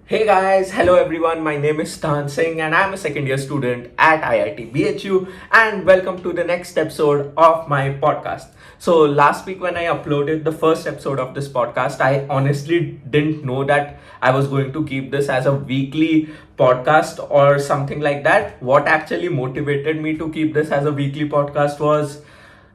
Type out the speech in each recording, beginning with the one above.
Hey guys, hello everyone. My name is Stan Singh and I'm a second year student at IIT BHU and welcome to the next episode of my podcast. So last week when I uploaded the first episode of this podcast, I honestly didn't know that I was going to keep this as a weekly podcast or something like that. What actually motivated me to keep this as a weekly podcast was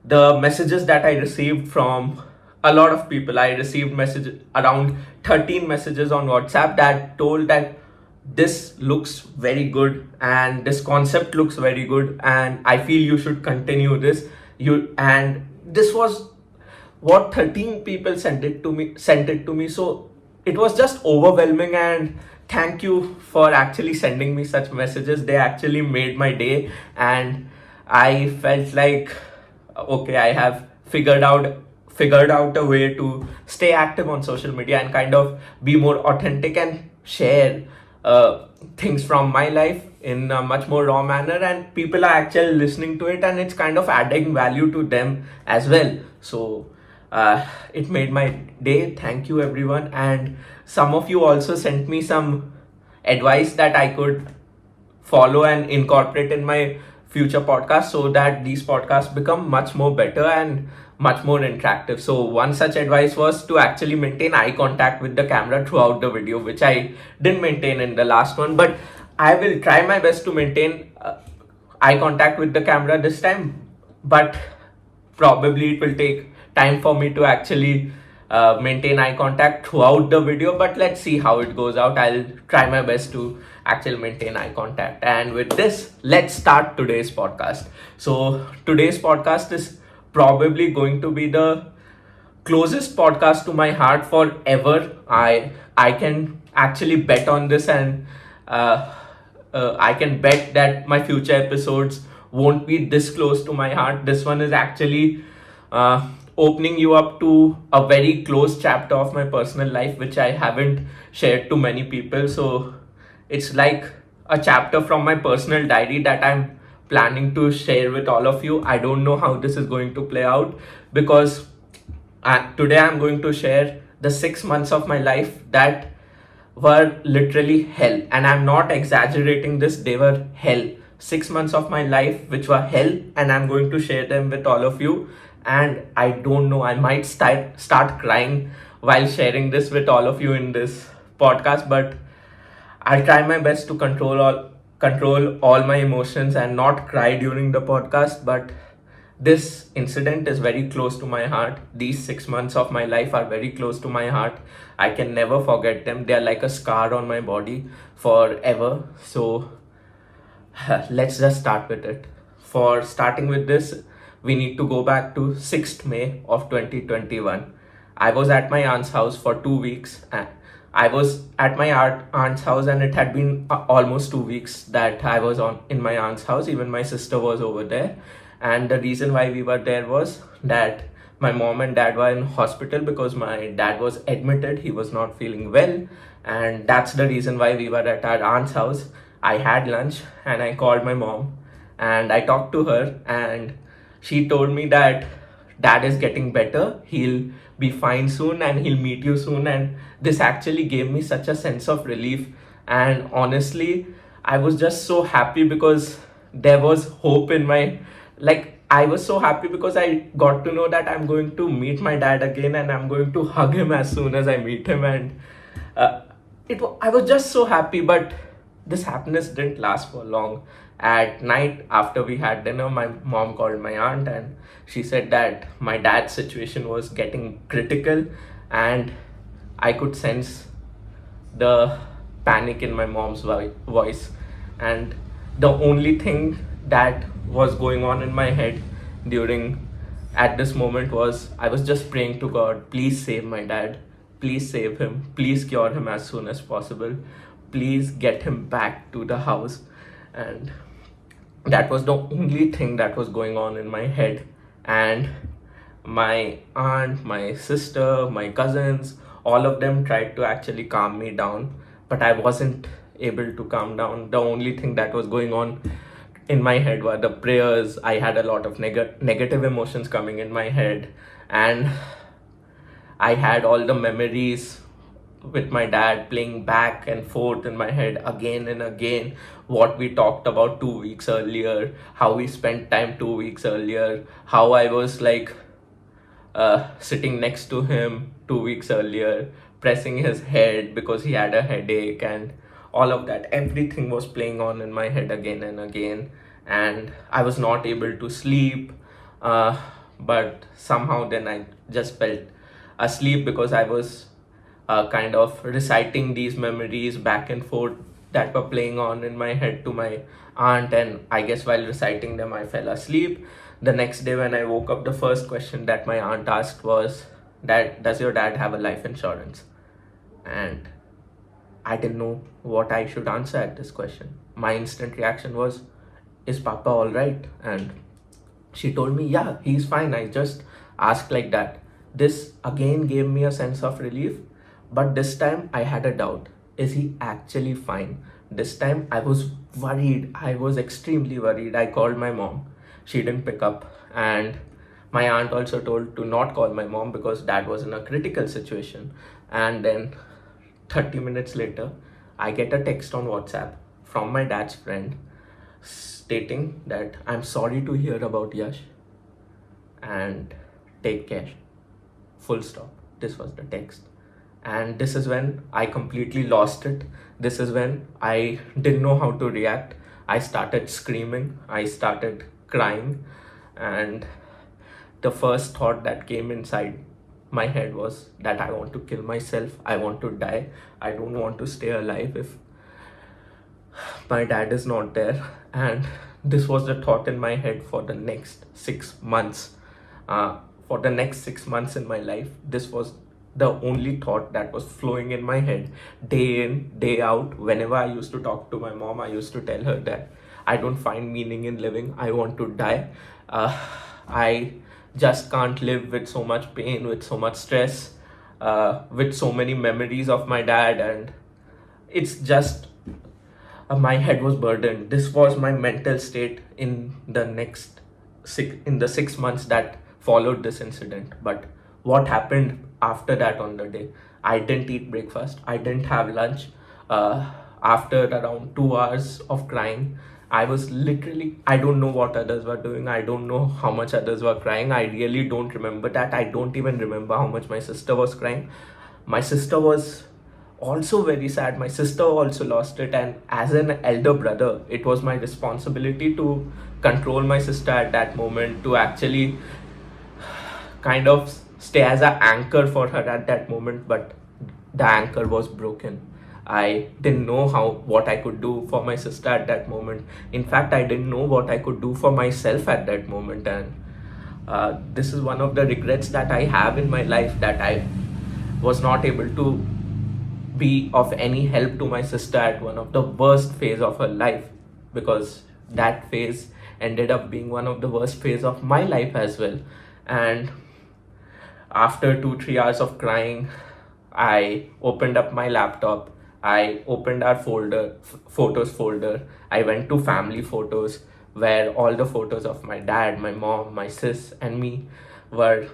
the messages that I received from a lot of people. I received message around 13 messages on WhatsApp that told that this looks very good and this concept looks very good and I feel you should continue this. You and this was what 13 people sent it to me. So it was just overwhelming, and thank you for actually sending me such messages. They actually made my day, and I felt like okay, I have figured out a way to stay active on social media and kind of be more authentic and share things from my life in a much more raw manner, and people are actually listening to it and it's kind of adding value to them as well. So it made my day. Thank you everyone, and some of you also sent me some advice that I could follow and incorporate in my future podcasts so that these podcasts become much more better and much more interactive. So one such advice was to actually maintain eye contact with the camera throughout the video, which I didn't maintain in the last one, but I will try my best to maintain eye contact with the camera this time. But probably it will take time for me to actually maintain eye contact throughout the video, but let's see how it goes out. I'll try my best to actually maintain eye contact. And with this, let's start today's podcast. So today's podcast is probably going to be the closest podcast to my heart forever. I can actually bet on this, and uh, I can bet that my future episodes won't be this close to my heart. This one is actually opening you up to a very close chapter of my personal life, which I haven't shared to many people. So it's like a chapter from my personal diary that I'm planning to share with all of you. I don't know how this is going to play out because today I'm going to share the 6 months of my life that were literally hell. And I'm not exaggerating this, they were hell. 6 months of my life which were hell, and I'm going to share them with all of you. And I don't know, I might start crying while sharing this with all of you in this podcast, but I'll try my best to control all my emotions and not cry during the podcast. But this incident is very close to my heart. These 6 months of my life are very close to my heart. I can never forget them. They are like a scar on my body forever. So let's just start with it. For starting with this, we need to go back to 6th May of 2021. I was at my aunt's house for 2 weeks. I was at my aunt's house, and it had been almost 2 weeks that I was on in my aunt's house. Even my sister was over there, and the reason why we were there was that my mom and dad were in hospital because my dad was admitted. He was not feeling well, and that's the reason why we were at our aunt's house. I had lunch and I called my mom and I talked to her, and she told me that dad is getting better, he'll be fine soon and he'll meet you soon. And this actually gave me such a sense of relief, and honestly I was just so happy because there was hope in my, like, I was so happy because I got to know that I'm going to meet my dad again and I'm going to hug him as soon as I meet him. And uh, I was just so happy. But this happiness didn't last for long. At night, after we had dinner, my mom called my aunt and she said that my dad's situation was getting critical, and I could sense the panic in my mom's voice. And the only thing that was going on in my head during at this moment was I was just praying to God, please save my dad, please save him, please cure him as soon as possible, please get him back to the house. And that was the only thing that was going on in my head. And my aunt, my sister, my cousins, all of them tried to actually calm me down, but I wasn't able to calm down. The only thing that was going on in my head were the prayers. I had a lot of negative emotions coming in my head, and I had all the memories with my dad, playing back and forth in my head again and again what we talked about 2 weeks earlier, how we spent time 2 weeks earlier, how I was like sitting next to him 2 weeks earlier, pressing his head because he had a headache, and all of that. Everything was playing on in my head again and again, and I was not able to sleep. Uh, but somehow then I just felt asleep because I was kind of reciting these memories back and forth that were playing on in my head to my aunt, and I guess while reciting them I fell asleep. The next day when I woke up, the first question that my aunt asked was, "Dad, does your dad have a life insurance?" And I didn't know what I should answer at this question. My instant reaction was, "Is Papa all right?" And she told me, "Yeah, he's fine. I just asked like that." This again gave me a sense of relief, but this time I had a doubt. Is he actually fine? This time I was worried. I was extremely worried. I called my mom. She didn't pick up, and my aunt also told to not call my mom because dad was in a critical situation. And then 30 minutes later, I get a text on WhatsApp from my dad's friend stating that, "I'm sorry to hear about Yash and take care." Full stop. This was the text. And this is when I completely lost it. This is when I didn't know how to react. I started screaming, I started crying, and the first thought that came inside my head was that I want to kill myself, I want to die, I don't want to stay alive if my dad is not there. And this was the thought in my head for the next 6 months. For the next 6 months in my life, this was the only thought that was flowing in my head day in, day out. Whenever I used to talk to my mom, I used to tell her that I don't find meaning in living, I want to die. I just can't live with so much pain, with so much stress, with so many memories of my dad, and it's just my head was burdened. This was my mental state in the next in the 6 months that followed this incident. But what happened after that on the day? I didn't eat breakfast. I didn't have lunch. After around 2 hours of crying, I was literally, I don't know what others were doing. I don't know how much others were crying. I really don't remember that. I don't even remember how much my sister was crying. My sister was also very sad. My sister also lost it, and as an elder brother, it was my responsibility to control my sister at that moment, to actually kind of stay as an anchor for her at that moment. But the anchor was broken. I didn't know what I could do for my sister at that moment. In fact, I didn't know what I could do for myself at that moment. And this is one of the regrets that I have in my life, that I was not able to be of any help to my sister at one of the worst phase of her life, because that phase ended up being one of the worst phase of my life as well. And after 2-3 hours of crying, I opened up my laptop. I opened our photos folder. I went to family photos, where all the photos of my dad, my mom, my sis, and me were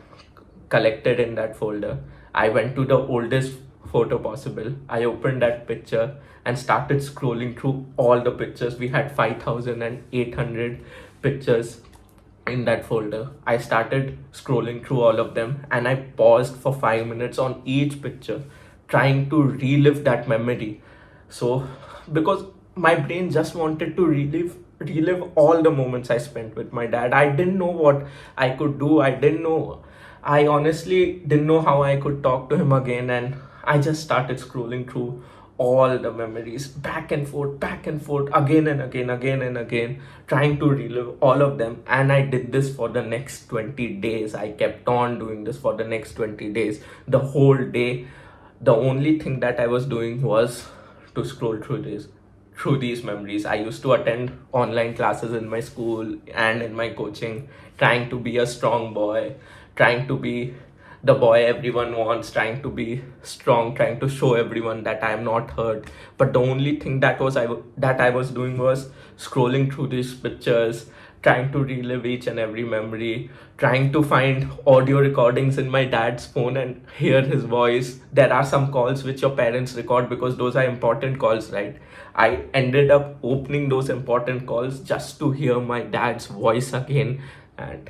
collected in that folder. I went to the oldest photo possible. I opened that picture and started scrolling through all the pictures. We had 5,800 pictures in that folder. I started scrolling through all of them, and I paused for 5 minutes on each picture, trying to relive that memory. So, because my brain just wanted to relive all the moments I spent with my dad. I didn't know what I could do. I honestly didn't know how I could talk to him again, and I just started scrolling through all the memories back and forth, again and again, again and again, trying to relive all of them. And I did this for the next 20 days. I kept on doing this for the next 20 days. The whole day, the only thing that I was doing was to scroll through these memories. I used to attend online classes in my school and in my coaching, trying to be a strong boy, trying to be the boy everyone wants, trying to be strong, trying to show everyone that I am not hurt. But the only thing that I was doing was scrolling through these pictures, trying to relive each and every memory, trying to find audio recordings in my dad's phone and hear his voice. There are some calls which your parents record because those are important calls, right? I ended up opening those important calls just to hear my dad's voice again. And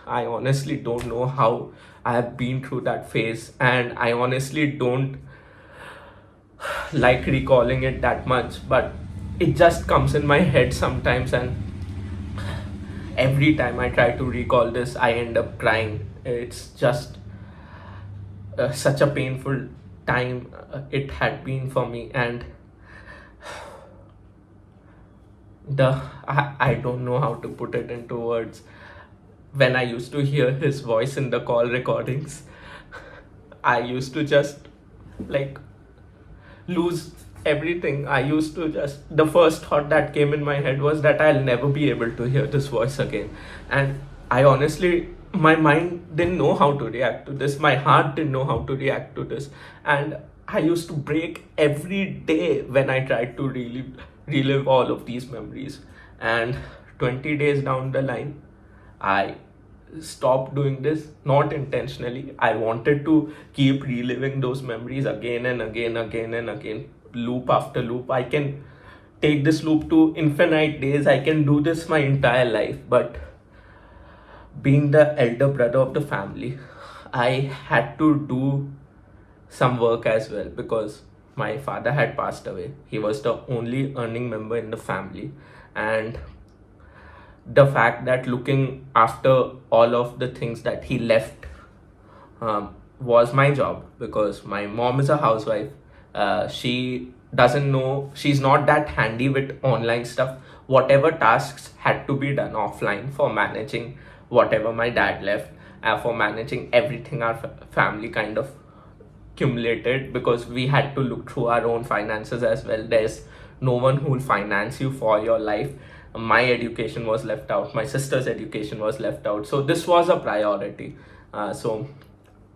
I honestly don't know how I have been through that phase, and I honestly don't like recalling it that much, but it just comes in my head sometimes, and every time I try to recall this, I end up crying. It's just such a painful time it had been for me, and I don't know how to put it into words. When I used to hear his voice in the call recordings, I used to just like lose everything. I used to just, the first thought that came in my head was that I'll never be able to hear this voice again. And I honestly, my mind didn't know how to react to this. My heart didn't know how to react to this. And I used to break every day when I tried to relive all of these memories. And 20 days down the line, I stopped doing this, not intentionally. I wanted to keep reliving those memories again and again, again and again, loop after loop. I can take this loop to infinite days. I can do this my entire life. But being the elder brother of the family, I had to do some work as well because my father had passed away. He was the only earning member in the family. And the fact that looking after all of the things that he left was my job, because my mom is a housewife. She doesn't know, she's not that handy with online stuff. Whatever tasks had to be done offline for managing whatever my dad left, for managing everything our family kind of accumulated, because we had to look through our own finances as well. There's no one who will finance you for your life. My education was left out, my sister's education was left out, so this was a priority. So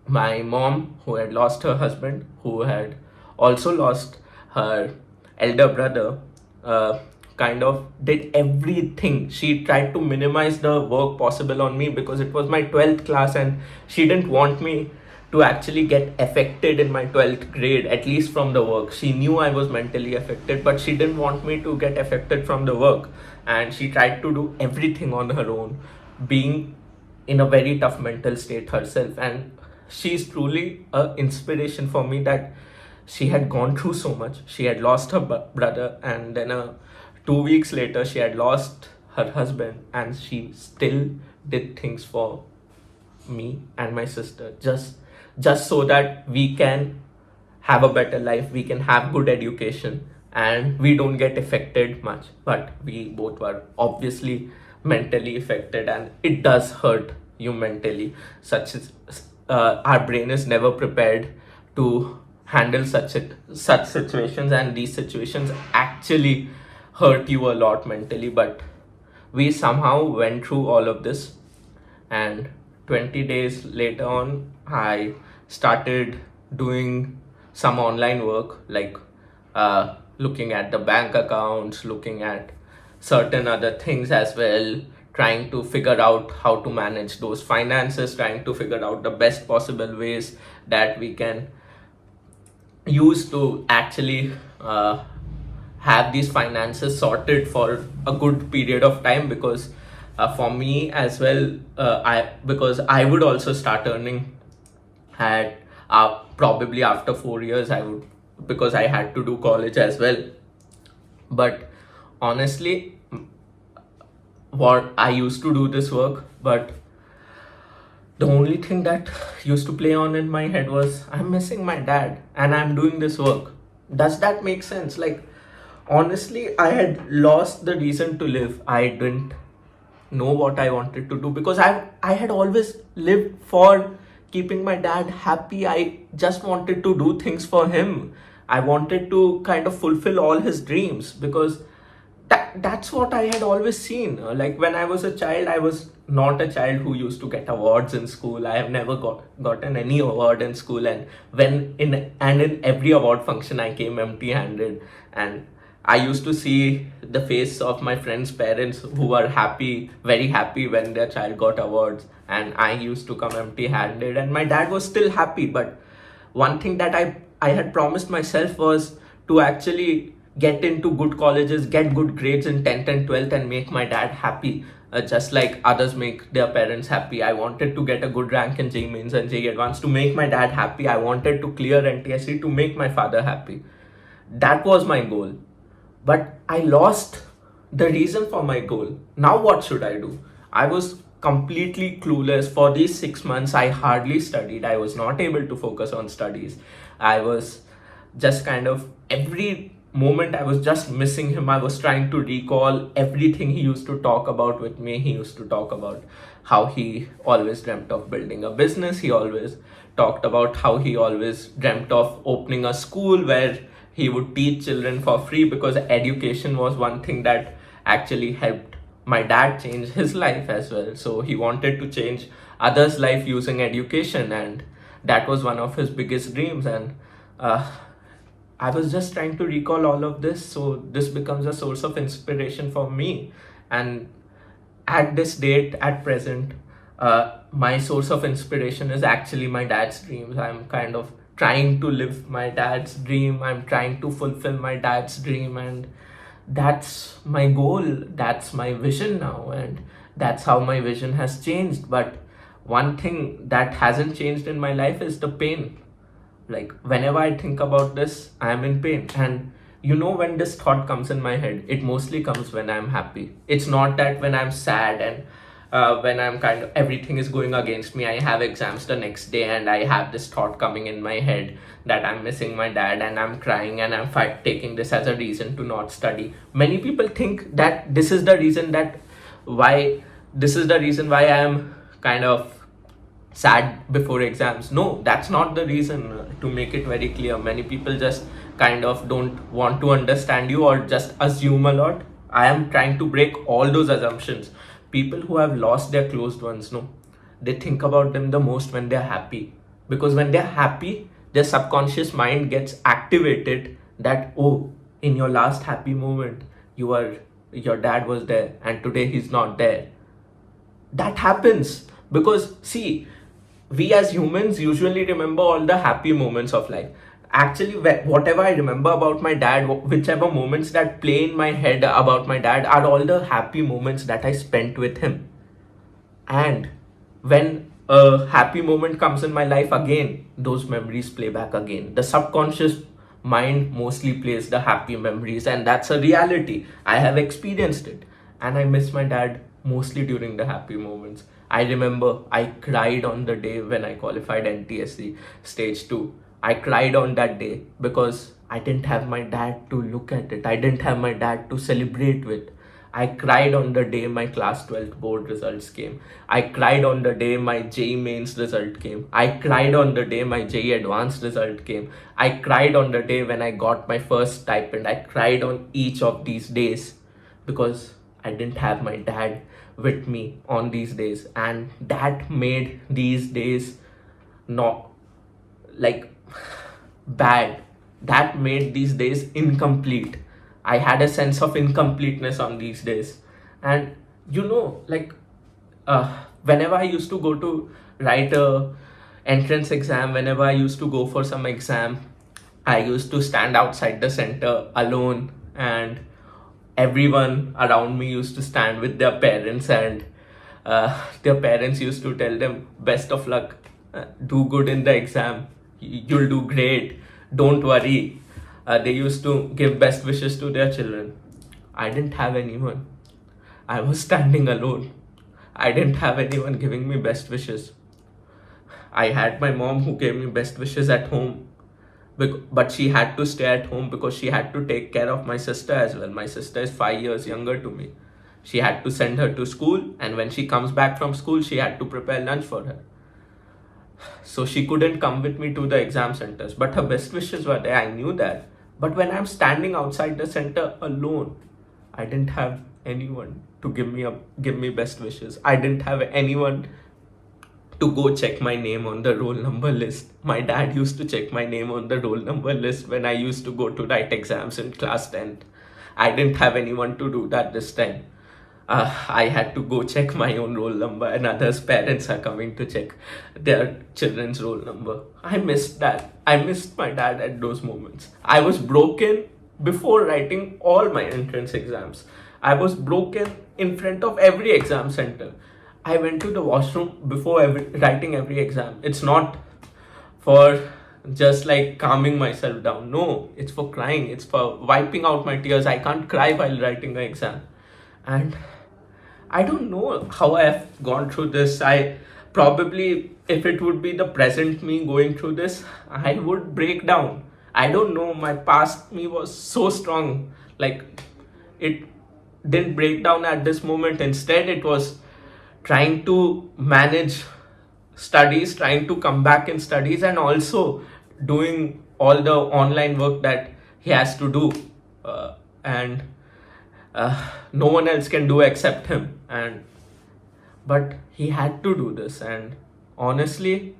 my mom, who had lost her husband, who had also lost her elder brother, kind of did everything. She tried to minimize the work possible on me because it was my 12th class and she didn't want me to actually get affected in my 12th grade, at least from the work. She knew I was mentally affected, but she didn't want me to get affected from the work. And she tried to do everything on her own, being in a very tough mental state herself. And she's truly an inspiration for me, that she had gone through so much. She had lost her brother, and then 2 weeks later, she had lost her husband, and she still did things for me and my sister, just so that we can have a better life, we can have good education, and we don't get affected much. But we both were obviously mentally affected, and it does hurt you mentally. Such as our brain is never prepared to handle such situations, and these situations actually hurt you a lot mentally. But we somehow went through all of this, and 20 days later on, I started doing some online work, like looking at the bank accounts, looking at certain other things as well, trying to figure out how to manage those finances, trying to figure out the best possible ways that we can use to actually have these finances sorted for a good period of time. Because for me as well, because I would also start earning at probably after 4 years. I would, because I had to do college as well. But honestly, what I used to do this work, but the only thing that used to play on in my head was, I'm missing my dad and I'm doing this work. Does that make sense? Like, honestly, I had lost the reason to live. I didn't know what I wanted to do, because I had always lived for keeping my dad happy. I just wanted to do things for him. I wanted to kind of fulfill all his dreams, because that's what I had always seen. Like when I was a child, I was not a child who used to get awards in school. I have never gotten any award in school, and in every award function I came empty handed. And I used to see the face of my friends' parents who were happy, very happy when their child got awards, and I used to come empty-handed. And my dad was still happy, but one thing that I had promised myself was to actually get into good colleges, get good grades in 10th and 12th, and make my dad happy. Just like others make their parents happy. I wanted to get a good rank in JEE Mains and JEE Advanced to make my dad happy. I wanted to clear NTSC to make my father happy. That was my goal. But I lost the reason for my goal. Now, what should I do? I was completely clueless. For these 6 months, I hardly studied. I was not able to focus on studies. I was just kind of every moment I was just missing him. I was trying to recall everything he used to talk about with me. He used to talk about how he always dreamt of building a business. He always talked about how he always dreamt of opening a school where he would teach children for free, because education was one thing that actually helped my dad change his life as well. So he wanted to change others' life using education, and that was one of his biggest dreams. And uh, I was just trying to recall all of this, so this becomes a source of inspiration for me. And at this date, at present, my source of inspiration is actually my dad's dreams. I'm kind of trying to live my dad's dream. I'm trying to fulfill my dad's dream, and that's my goal. That's my vision now, and that's how my vision has changed. But one thing that hasn't changed in my life is the pain. Like whenever I think about this, I am in pain. And when this thought comes in my head, it mostly comes when I'm happy. It's not that when I'm sad and when I'm kind of everything is going against me. I have exams the next day and I have this thought coming in my head that I'm missing my dad, and I'm crying, and I'm taking this as a reason to not study. Many people think that this is the reason why I am kind of sad before exams. No, that's not the reason. To make it very clear, many people just kind of don't want to understand you or just assume a lot. I am trying to break all those assumptions. People who have lost their closed ones, no, they think about them the most when they're happy, because when they're happy, their subconscious mind gets activated that, oh, in your last happy moment, your dad was there and today he's not there. That happens because, see, we as humans usually remember all the happy moments of life. Actually, whatever I remember about my dad, whichever moments that play in my head about my dad, are all the happy moments that I spent with him. And when a happy moment comes in my life again, those memories play back again. The subconscious mind mostly plays the happy memories, and that's a reality. I have experienced it, and I miss my dad mostly during the happy moments. I remember I cried on the day when I qualified NTSC stage 2. I cried on that day because I didn't have my dad to look at it. I didn't have my dad to celebrate with. I cried on the day my class 12th board results came. I cried on the day my JEE mains result came. I cried on the day my JEE advanced result came. I cried on the day when I got my first stipend. I cried on each of these days because I didn't have my dad with me on these days, and that made these days not like bad. That made these days incomplete. I had a sense of incompleteness on these days. And whenever I used to go to write a entrance exam, whenever I used to go for some exam, I used to stand outside the center alone, and everyone around me used to stand with their parents, and their parents used to tell them, best of luck, do good in the exam, you'll do great, don't worry. They used to give best wishes to their children. I didn't have anyone. I was standing alone. I didn't have anyone giving me best wishes. I had my mom who gave me best wishes at home, but she had to stay at home because she had to take care of my sister as well. My sister is 5 years younger to me. She had to send her to school, and when she comes back from school, she had to prepare lunch for her. So she couldn't come with me to the exam centers, but her best wishes were there. I knew that. But when I'm standing outside the center alone, I didn't have anyone to give me best wishes. I didn't have anyone to go check my name on the roll number list. My dad used to check my name on the roll number list when I used to go to write exams in class 10th. I didn't have anyone to do that this time. I had to go check my own roll number, and others' parents are coming to check their children's roll number. I missed that. I missed my dad at those moments. I was broken before writing all my entrance exams. I was broken in front of every exam center. I went to the washroom before writing every exam. It's not for just like calming myself down. No, it's for crying. It's for wiping out my tears. I can't cry while writing the exam. And I don't know how I have gone through this. I probably, if it would be the present me going through this, I would break down. I don't know. My past me was so strong. Like, it didn't break down at this moment. Instead, it was trying to manage studies, trying to come back in studies, and also doing all the online work that he has to do. And no one else can do except him. And but he had to do this, and honestly,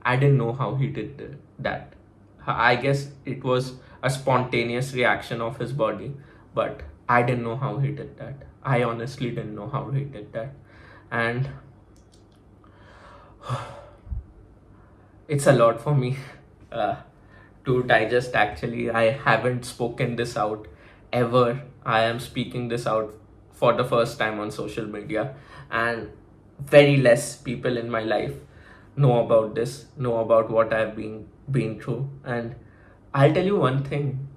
I didn't know how he did that. I guess it was a spontaneous reaction of his body, but I didn't know how he did that. I honestly didn't know how he did that. And it's a lot for me to digest. Actually, I haven't spoken this out ever. I am speaking this out for the first time on social media, and very less people in my life know about this, know about what I've been through. And I'll tell you one thing,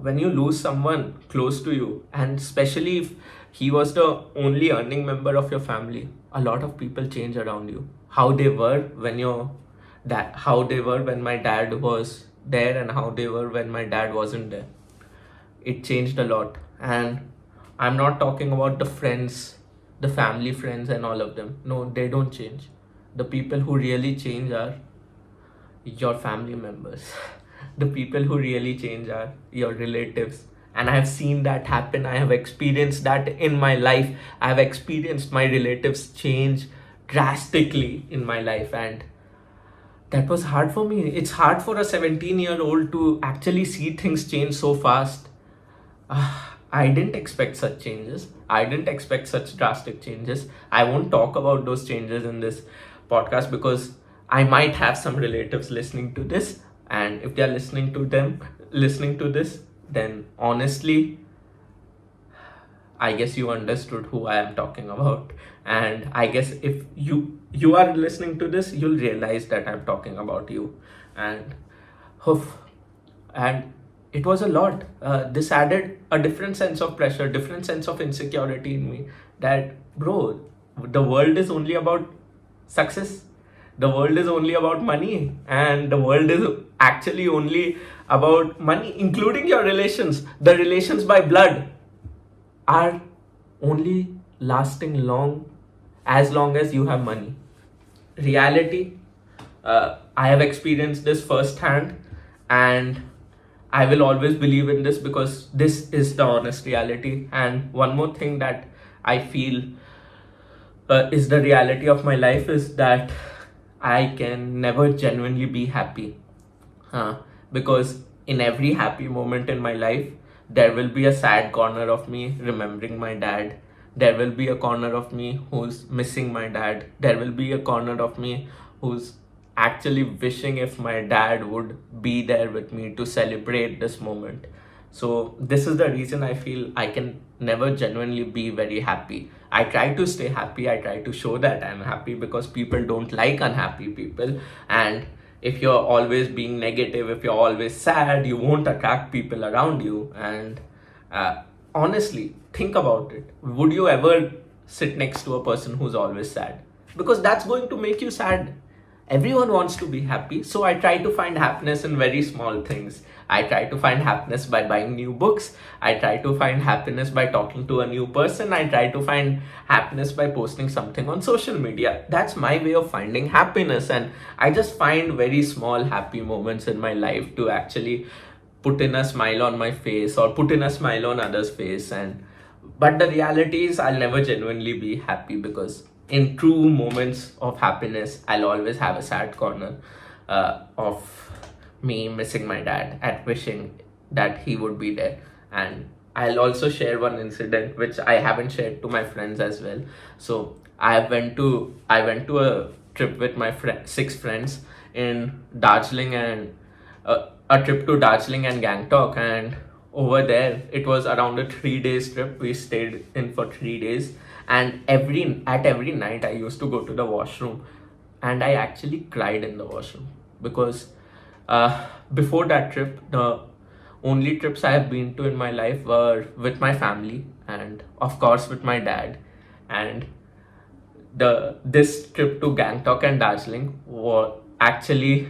when you lose someone close to you, and especially if he was the only earning member of your family, a lot of people change around you. How they were when how they were when my dad was there, and how they were when my dad wasn't there. It changed a lot. And I'm not talking about the friends, the family friends and all of them. No, they don't change. The people who really change are your family members. The people who really change are your relatives. And I have seen that happen. I have experienced that in my life. I have experienced my relatives change drastically in my life, and that was hard for me. It's hard for a 17-year-old to actually see things change so fast. I didn't expect such changes. I didn't expect such drastic changes. I won't talk about those changes in this podcast because I might have some relatives listening to this, and if they're listening to this, then honestly, I guess you understood who I am talking about. And I guess if you are listening to this, you'll realize that I'm talking about you. And hoof, and it was a lot. This added a different sense of pressure, different sense of insecurity in me. That, bro, the world is only about success. The world is only about money, and the world is actually only about money, including your relations. The relations by blood are only lasting as long as you have money. Reality, I have experienced this firsthand, and I will always believe in this because this is the honest reality. And one more thing that I feel is the reality of my life is that I can never genuinely be happy. Because in every happy moment in my life, there will be a sad corner of me remembering my dad. There will be a corner of me who's missing my dad. There will be a corner of me who's actually wishing if my dad would be there with me to celebrate this moment. So this is the reason I feel I can never genuinely be very happy. I try to stay happy. I try to show that I'm happy because people don't like unhappy people. And if you're always being negative, if you're always sad, you won't attract people around you. And honestly, think about it. Would you ever sit next to a person who's always sad? Because that's going to make you sad. Everyone wants to be happy, so I try to find happiness in very small things. I try to find happiness by buying new books. I try to find happiness by talking to a new person. I try to find happiness by posting something on social media. That's my way of finding happiness, and I just find very small happy moments in my life to actually put in a smile on my face or put in a smile on others' face. And but the reality is I'll never genuinely be happy because in true moments of happiness, I'll always have a sad corner of me missing my dad and wishing that he would be there. And I'll also share one incident which I haven't shared to my friends as well. So I went to a trip with my 6 friends in Darjeeling, and a trip to Darjeeling and Gangtok. And over there it was around a 3 days trip. We stayed in for 3 days, and every night I used to go to the washroom, and I actually cried in the washroom because before that trip, the only trips I have been to in my life were with my family and of course with my dad. And the this trip to Gangtok and Darjeeling was actually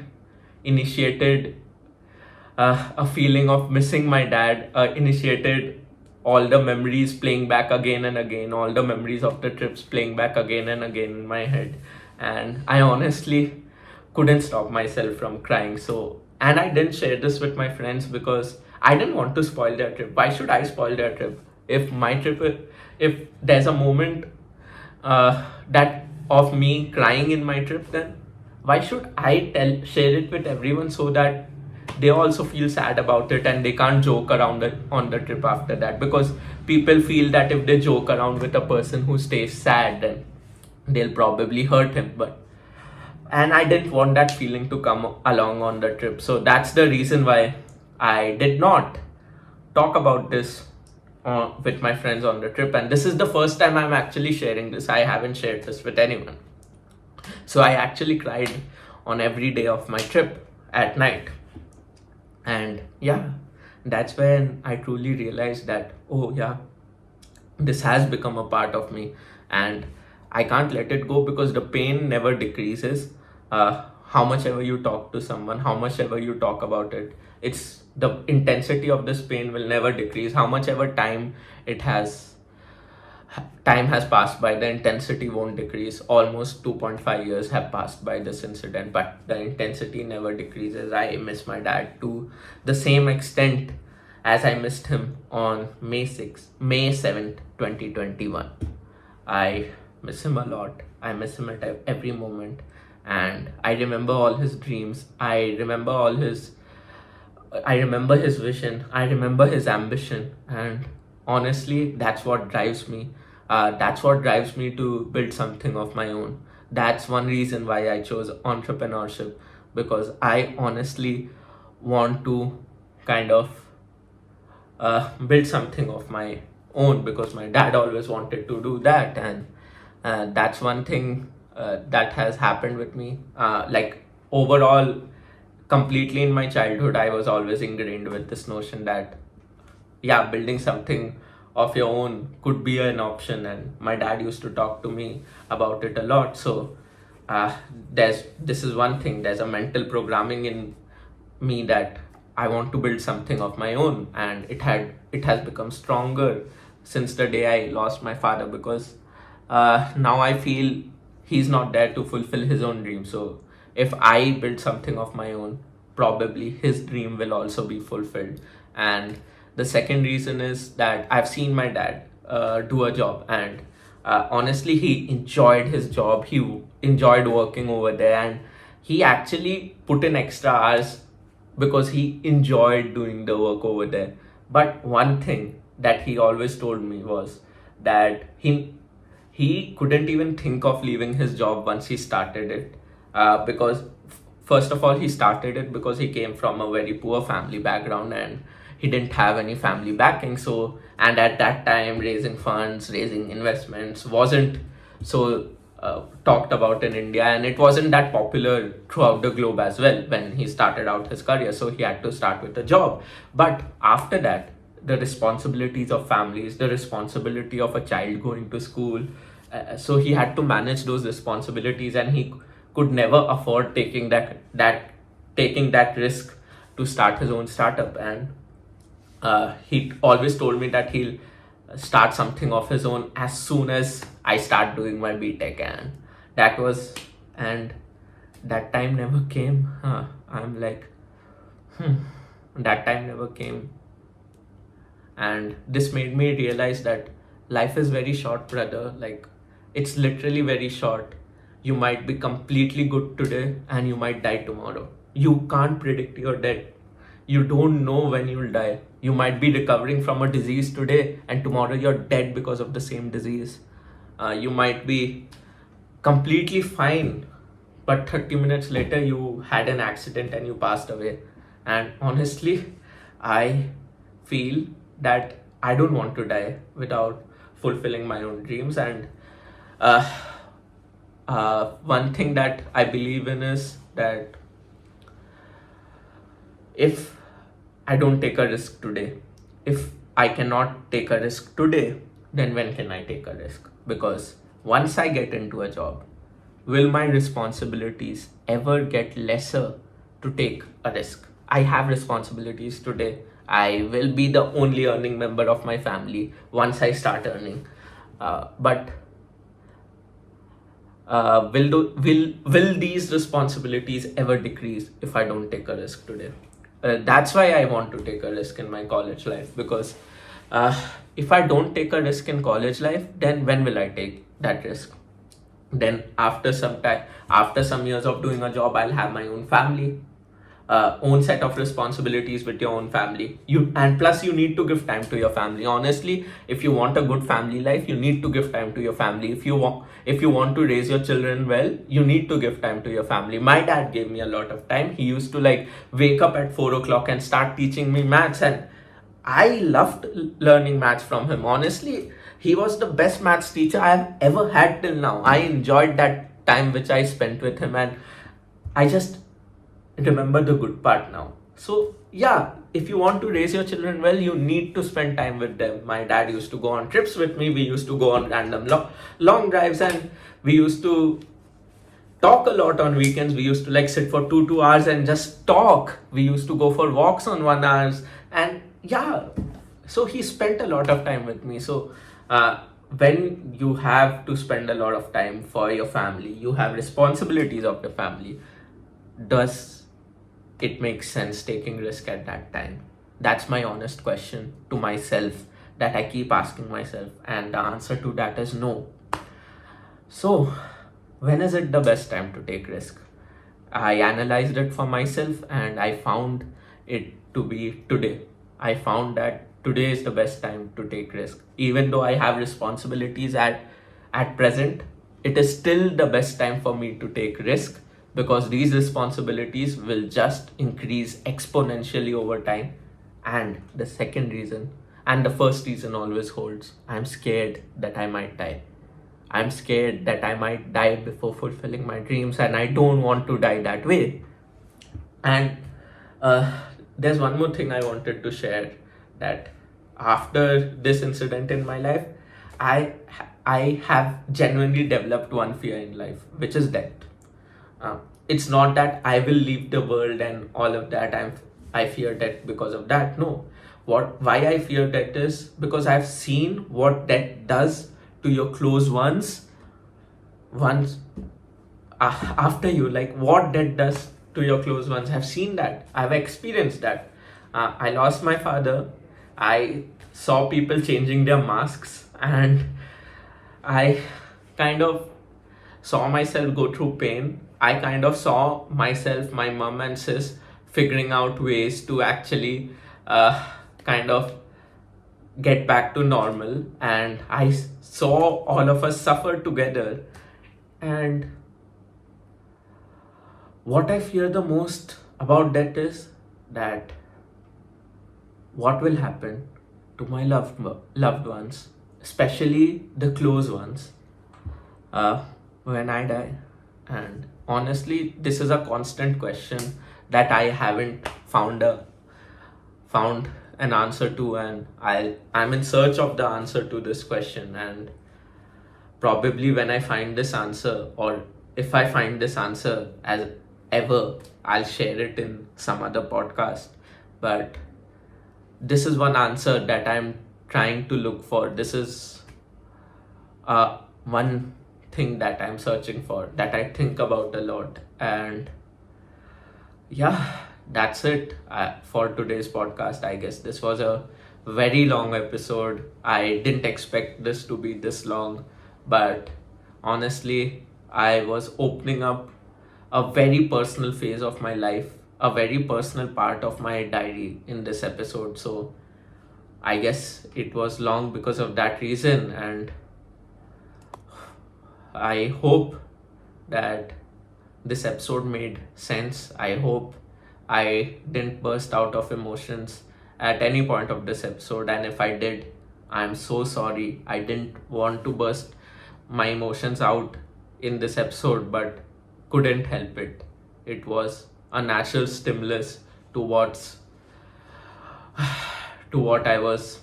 initiated a feeling of missing my dad, initiated all the memories playing back again and again, all the memories of the trips playing back again and again in my head. And I honestly couldn't stop myself from crying. So, and I didn't share this with my friends because I didn't want to spoil their trip. Why should I spoil their trip? If my trip, if there's a moment that of me crying in my trip, then why should I share it with everyone so that they also feel sad about it and they can't joke around it on the trip after that? Because people feel that if they joke around with a person who stays sad, then they'll probably hurt him. But and I didn't want that feeling to come along on the trip. So that's the reason why I did not talk about this with my friends on the trip. And this is the first time I'm actually sharing this. I haven't shared this with anyone. So I actually cried on every day of my trip at night. And yeah, that's when I truly realized that, oh yeah, this has become a part of me, and I can't let it go because the pain never decreases. How much ever you talk to someone, how much ever you talk about it, it's the intensity of this pain will never decrease. How much ever it has time has passed by, the intensity won't decrease. Almost 2.5 years have passed by this incident, but the intensity never decreases. I miss my dad to the same extent as I missed him on May 7th, 2021. I miss him a lot. I miss him at every moment. And I remember all his dreams. I remember his vision. I remember his ambition. And honestly, that's what drives me. That's what drives me to build something of my own. That's one reason why I chose entrepreneurship, because I honestly want to kind of build something of my own, because my dad always wanted to do that. And that's one thing that has happened with me. Like overall, completely in my childhood, I was always ingrained with this notion that yeah, building something of your own could be an option, and my dad used to talk to me about it a lot. So there's this is one thing, there's a mental programming in me that I want to build something of my own, and it has become stronger since the day I lost my father, because now I feel he's not there to fulfill his own dream. So if I build something of my own, probably his dream will also be fulfilled. And the second reason is that I've seen my dad do a job, and honestly, he enjoyed his job. He enjoyed working over there, and he actually put in extra hours because he enjoyed doing the work over there. But one thing that he always told me was that he couldn't even think of leaving his job once he started it, because first of all, he started it because he came from a very poor family background, and he didn't have any family backing. So, and at that time, raising funds, raising investments wasn't so talked about in India, and it wasn't that popular throughout the globe as well when he started out his career. So he had to start with a job. But after that, the responsibilities of families, the responsibility of a child going to school, so he had to manage those responsibilities, and he could never afford taking that risk to start his own startup. And he always told me that he'll start something of his own as soon as I start doing my BTech. And that was, and that time never came. I'm like, that time never came. And this made me realize that life is very short, brother. Like, it's literally very short. You might be completely good today and you might die tomorrow. You can't predict your death. You don't know when you'll die. You might be recovering from a disease today, and tomorrow you're dead because of the same disease. You might be completely fine, but 30 minutes later you had an accident and you passed away. And honestly, I feel that I don't want to die without fulfilling my own dreams. And uh, one thing that I believe in is that if I don't take a risk today, if I cannot take a risk today, then when can I take a risk? Because once I get into a job, will my responsibilities ever get lesser to take a risk? I have responsibilities today. I will be the only earning member of my family once I start earning. But will these responsibilities ever decrease if I don't take a risk today? That's why I want to take a risk in my college life, because uh, if I don't take a risk in college life, then when will I take that risk? Then after some time, after some years of doing a job, I'll have my own family, own set of responsibilities with your own family. You, and plus you need to give time to your family. Honestly, if you want a good family life, you need to give time to your family. If you want to raise your children well, you need to give time to your family. My dad gave me a lot of time. He used to like wake up at 4 o'clock and start teaching me maths, and I loved learning maths from him. Honestly, he was the best maths teacher I've ever had till now. I enjoyed that time which I spent with him, and I just remember the good part now. So, yeah, if you want to raise your children well, you need to spend time with them. My dad used to go on trips with me. We used to go on random long drives, and we used to talk a lot on weekends. We used to like sit for 2 hours and just talk. We used to go for walks on 1 hours, and yeah, so he spent a lot of time with me. So when you have to spend a lot of time for your family, you have responsibilities of your family, does it make sense taking risk at that time? That's my honest question to myself that I keep asking myself, and the answer to that is no. So, when is it the best time to take risk? I analyzed it for myself and I found it to be today. I found that today is the best time to take risk. Even though I have responsibilities at present, it is still the best time for me to take risk, because these responsibilities will just increase exponentially over time. And the second reason, and the first reason always holds, I'm scared that I might die. I'm scared that I might die before fulfilling my dreams, and I don't want to die that way. And there's one more thing I wanted to share, that after this incident in my life, I I have genuinely developed one fear in life, which is death. It's not that I will leave the world and all of that. I fear death because of that. No, what why I fear death is because I've seen what death does to your close ones once after you. Like what death does to your close ones. I've seen that. I've experienced that. I lost my father. I saw people changing their masks, and I kind of saw myself go through pain. I kind of saw myself, my mom and sis figuring out ways to actually kind of get back to normal. And saw all of us suffer together. And what I fear the most about that is that what will happen to my loved ones, especially the close ones, when I die. And honestly, this is a constant question that I haven't found an answer to, and I'm in search of the answer to this question. And probably when I find this answer, or if I find this answer as ever, I'll share it in some other podcast. But this is one answer that I'm trying to look for. This is one thing that I'm searching for, that I think about a lot. And yeah, that's it for today's podcast. I guess this was a very long episode. I didn't expect this to be this long, but honestly, I was opening up a very personal phase of my life a very personal part of my diary in this episode. So I guess it was long because of that reason, and I hope that this episode made sense. I hope I didn't burst out of emotions at any point of this episode, and if I did, I'm so sorry. I didn't want to burst my emotions out in this episode, but couldn't help it. It was a natural stimulus towards to what I was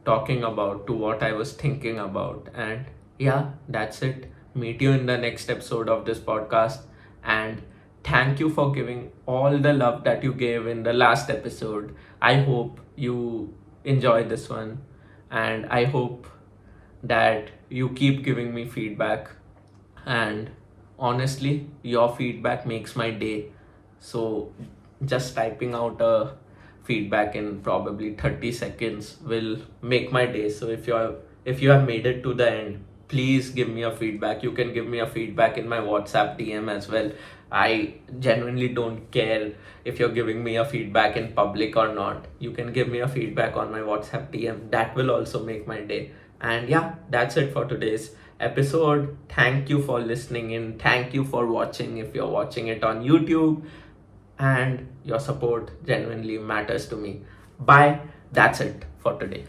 talking about, to what I was thinking about. And yeah, that's it. Meet you in the next episode of this podcast. And thank you for giving all the love that you gave in the last episode. I hope you enjoy this one. And I hope that you keep giving me feedback. And honestly, your feedback makes my day. So just typing out a feedback in probably 30 seconds will make my day. So if you have made it to the end, please give me a feedback. You can give me a feedback in my WhatsApp DM as well. I genuinely don't care if you're giving me a feedback in public or not. You can give me a feedback on my WhatsApp DM. That will also make my day. And yeah, that's it for today's episode. Thank you for listening in. Thank you for watching if you're watching it on YouTube. And your support genuinely matters to me. Bye. That's it for today.